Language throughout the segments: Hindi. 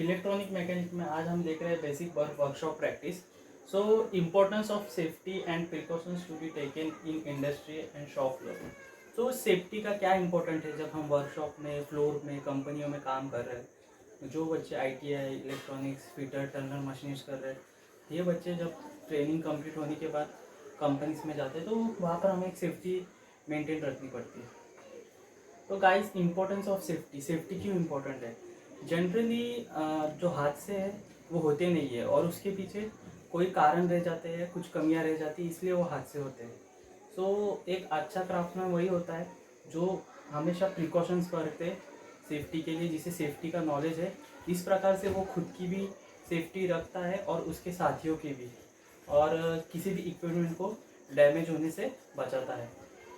इलेक्ट्रॉनिक मैकेनिक में आज हम देख रहे हैं basic workshop practice. So importance of safety and precautions to be taken in industry and shop floor. तो सेफ्टी का क्या इम्पोर्टेंट है जब हम वर्कशॉप में, फ्लोर में, कंपनियों में काम कर रहे हैं। जो बच्चे ITI, electronics, fitter, Turner, machinist कर रहे हैं, ये बच्चे जब ट्रेनिंग कंप्लीट होने के बाद कंपनीज में जाते हैं तो वहाँ पर हमें एक सेफ्टी मेंटेन रखनी पड़ती है। तो guys, importance of safety, safety क्यों इम्पोर्टेंट है? जनरली जो हादसे हैं वो होते नहीं है और उसके पीछे कोई कारण रह जाते हैं, कुछ कमियां रह जाती है, इसलिए वो हादसे होते हैं। सो एक अच्छा क्राफ्टमैन वही होता है जो हमेशा प्रिकॉशंस बरते सेफ्टी के लिए, जिसे सेफ्टी का नॉलेज है। इस प्रकार से वो खुद की भी सेफ्टी रखता है और उसके साथियों की भी, और किसी भी इक्विपमेंट को डैमेज होने से बचाता है।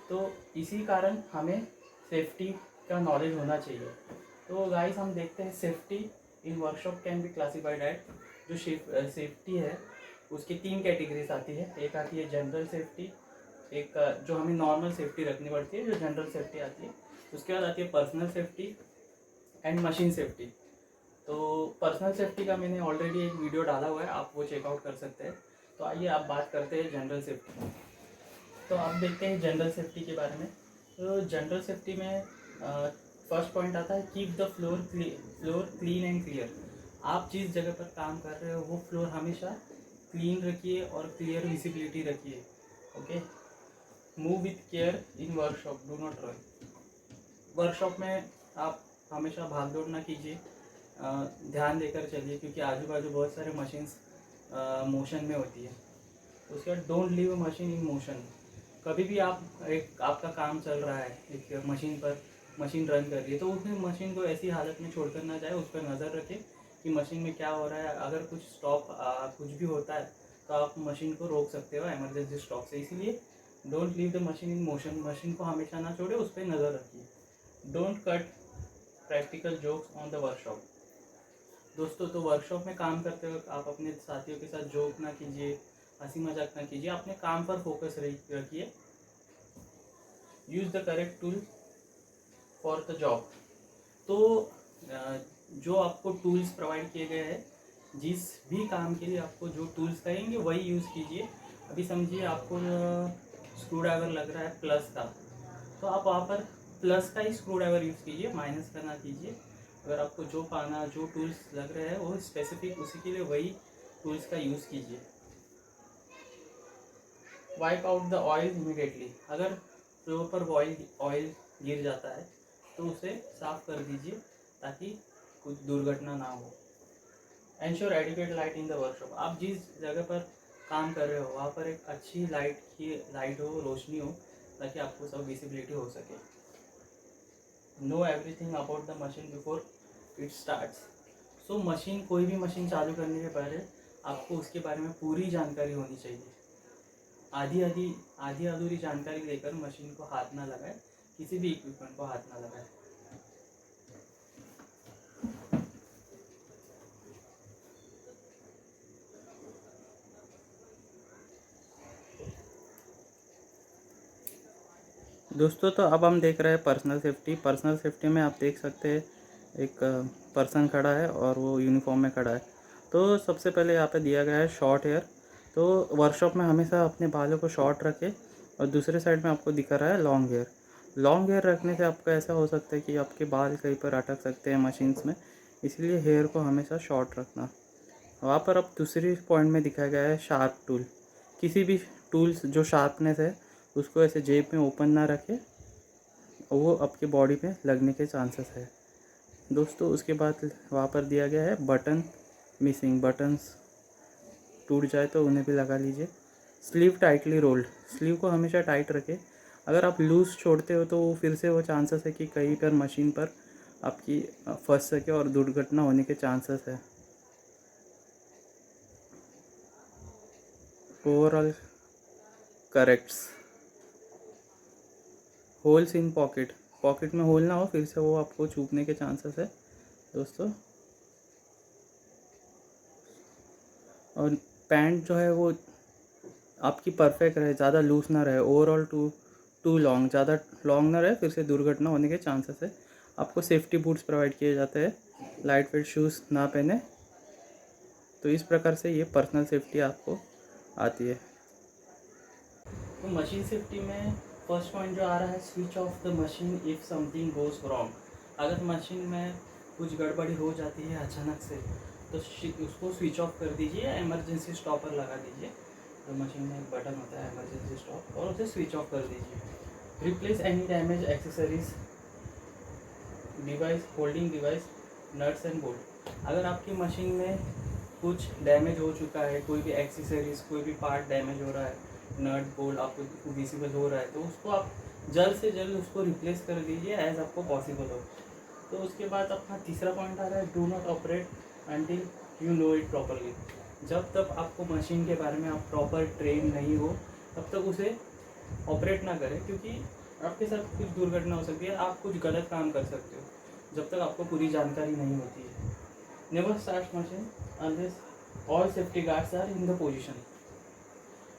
तो इसी कारण हमें सेफ्टी का नॉलेज होना चाहिए। तो गाइस, हम देखते हैं safety in workshop can be classified at, जो सेफ्टी है उसकी 3 कैटेगरीज आती है। एक आती है जनरल सेफ्टी, एक जो हमें नॉर्मल सेफ्टी रखनी पड़ती है, जो जनरल सेफ्टी आती है। उसके बाद आती है personal safety and machine safety. तो पर्सनल सेफ्टी का मैंने ऑलरेडी एक वीडियो डाला हुआ है, आप वो चेकआउट कर सकते हैं। तो आइए आप बात करते हैं जनरल सेफ्टी। तो आप देखते हैं जनरल सेफ्टी के बारे में। तो जनरल सेफ्टी में फर्स्ट पॉइंट आता है keep the floor clean and clear. आप जिस जगह पर काम कर रहे हो वो फ्लोर हमेशा क्लीन रखिए और क्लियर विजिबिलिटी रखिए। Okay. Move with care in workshop, do not run. Workshop में आप हमेशा भाग दौड़ ना कीजिए, ध्यान देकर चलिए, क्योंकि आजू बाजू बहुत सारे मशीन्स मोशन में होती है। उसके बाद don't leave a machine in motion. कभी भी आपका काम चल रहा है एक मशीन पर, मशीन रन कर रही है, तो उसमें मशीन को ऐसी हालत में छोड़कर ना जाए, उस पर नज़र रखें कि मशीन में क्या हो रहा है। अगर कुछ कुछ भी होता है तो आप मशीन को रोक सकते हो इमरजेंसी स्टॉप से। इसीलिए don't leave the machine in motion, machine को हमेशा ना छोड़े, उस पर नज़र रखिए। Don't cut practical jokes on the workshop. दोस्तों, तो वर्कशॉप में काम करते वक्त आप अपने साथियों के साथ जोक ना कीजिए, हंसी मजाक ना कीजिए, अपने काम पर फोकस रखिए। Use the correct tool for the job. तो जो आपको टूल्स प्रोवाइड किए गए हैं, जिस भी काम के लिए आपको जो टूल्स कहेंगे वही यूज़ कीजिए। अभी समझिए आपको स्क्रू ड्राइवर लग रहा है प्लस का, तो आप वहाँ पर प्लस का ही स्क्रू ड्राइवर यूज़ कीजिए, माइनस का ना कीजिए। अगर आपको जो पाना, जो टूल्स लग रहे हैं वो स्पेसिफिक, उसी के लिए वही टूल्स का यूज़ कीजिए। Wipe out the oil immediately. अगर फ्लोर पर ऑयल गिर जाता है तो उसे साफ कर दीजिए ताकि कुछ दुर्घटना ना हो। Ensure adequate light in the workshop. आप जिस जगह पर काम कर रहे हो वहाँ पर एक अच्छी लाइट हो, रोशनी हो, ताकि आपको सब विजिबिलिटी हो सके। Know everything about the machine before it starts. So machine, कोई भी मशीन चालू करने के पहले आपको उसके बारे में पूरी जानकारी होनी चाहिए। आधी अधूरी जानकारी लेकर मशीन को हाथ ना लगाए, किसी भी इक्विपमेंट को हाथ ना लगाए। दोस्तों, तो अब हम देख रहे हैं पर्सनल सेफ्टी। पर्सनल सेफ्टी में आप देख सकते हैं एक पर्सन खड़ा है और वो यूनिफॉर्म में खड़ा है। तो सबसे पहले यहाँ पे दिया गया है शॉर्ट हेयर। तो वर्कशॉप में हमेशा अपने बालों को शॉर्ट रखें। और दूसरे साइड में आपको दिखा रहा है लॉन्ग हेयर। लॉन्ग हेयर रखने से आपका ऐसा हो सकता है कि आपके बाल कहीं पर अटक सकते हैं मशीन्स में, इसलिए हेयर को हमेशा शॉर्ट रखना। वहाँ पर अब दूसरी पॉइंट में दिखाया गया है शार्प टूल। किसी भी टूल्स जो शार्पनेस है उसको ऐसे जेब में ओपन ना रखें, वो आपके बॉडी पे लगने के चांसेस है। दोस्तों, उसके बाद वहाँ पर दिया गया है बटन मिसिंग, बटन्स टूट जाए तो उन्हें भी लगा लीजिए। स्लीव टाइटली रोल्ड, स्लीव को हमेशा टाइट रखें। अगर आप लूज़ छोड़ते हो तो फिर से वो चांसेस है कि कहीं पर मशीन पर आपकी फंस सके और दुर्घटना होने के चांसेस है। Overall corrects. Holes in pocket, pocket में होल ना हो, फिर से वो आपको चूकने के चांसेस है दोस्तों। और पैंट जो है वो आपकी परफेक्ट रहे, ज़्यादा लूज ना रहे। ओवरऑल टू लॉन्ग, ज़्यादा लॉन्ग ना रहे, फिर से दुर्घटना होने के चांसेस है। आपको सेफ्टी बूट्स प्रोवाइड किए जाते हैं, लाइट वेट शूज़ ना पहने। तो इस प्रकार से ये पर्सनल सेफ्टी आपको आती है। तो मशीन सेफ्टी में फर्स्ट पॉइंट जो आ रहा है, switch off the machine if something goes wrong. अगर मशीन में कुछ गड़बड़ी हो जाती है अचानक से, तो उसको स्विच ऑफ कर दीजिए या इमरजेंसी स्टॉपर लगा दीजिए। तो मशीन में एक बटन होता है इमरजेंसी स्टॉप, और उसे स्विच ऑफ कर दीजिए। Replace any damage accessories, device, holding device, nuts and bolt. अगर आपकी मशीन में कुछ डैमेज हो चुका है, कोई भी एक्सेसरीज, कोई भी पार्ट डैमेज हो रहा है, नट बोल्ट आपको विजिबल हो रहा है, तो उसको आप जल्द से जल्द उसको रिप्लेस कर दीजिए एज आपको पॉसिबल हो। तो उसके बाद अपना तीसरा पॉइंट आ रहा है, do not operate until you know it properly. जब तक आपको मशीन के बारे में आप प्रॉपर ट्रेन नहीं हो, तब तक उसे ऑपरेट ना करें, क्योंकि आपके साथ कुछ दुर्घटना हो सकती है, आप कुछ गलत काम कर सकते हो जब तक आपको पूरी जानकारी नहीं होती है। Never start machine unless all safety guards are in the position.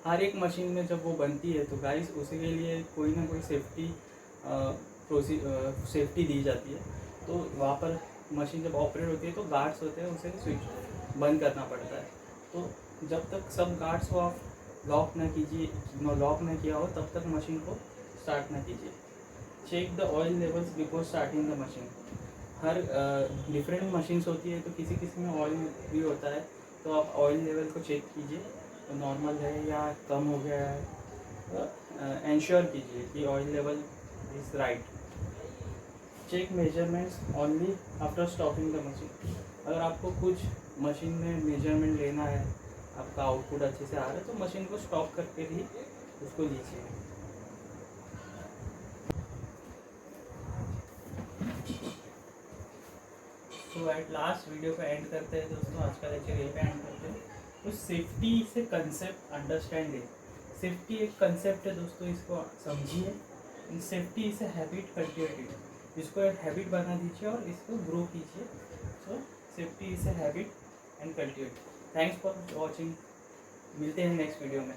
हर एक मशीन में जब वो बनती है तो गाइस उसके लिए कोई ना कोई सेफ्टी दी जाती है। तो वहाँ पर मशीन जब ऑपरेट होती है तो गार्ड्स होते हैं, उसे स्विच बंद करना पड़ता है। तो जब तक सब गार्ड्स को आप लॉक ना किया हो, तब तक मशीन को स्टार्ट ना कीजिए। Check the oil levels before starting the machine. हर डिफरेंट मशीन्स होती है, तो किसी किसी में ऑयल भी होता है, तो आप ऑयल लेवल को चेक कीजिए, तो नॉर्मल है या कम हो गया है, तो इंश्योर कीजिए कि oil level is right. Check measurements only after stopping the machine. अगर आपको कुछ मशीन में मेजरमेंट लेना है, आपका आउटपुट अच्छे से आ रहा है, तो मशीन को स्टॉप करके ही उसको लीजिए। तो एट लास्ट वीडियो को एंड करते हैं दोस्तों, आज का लेक्चर यहीं पे एंड करते हैं। तो सेफ्टी से कंसेप्ट अंडरस्टैंडिंग, सेफ्टी एक कंसेप्ट है दोस्तों, इसको समझिए। Safety is a habit, cultivated. इसको एक हैबिट बना दीजिए और इसको ग्रो कीजिए। सो safety is a habit and cultivate. Thanks for watching, मिलते हैं नेक्स्ट वीडियो में।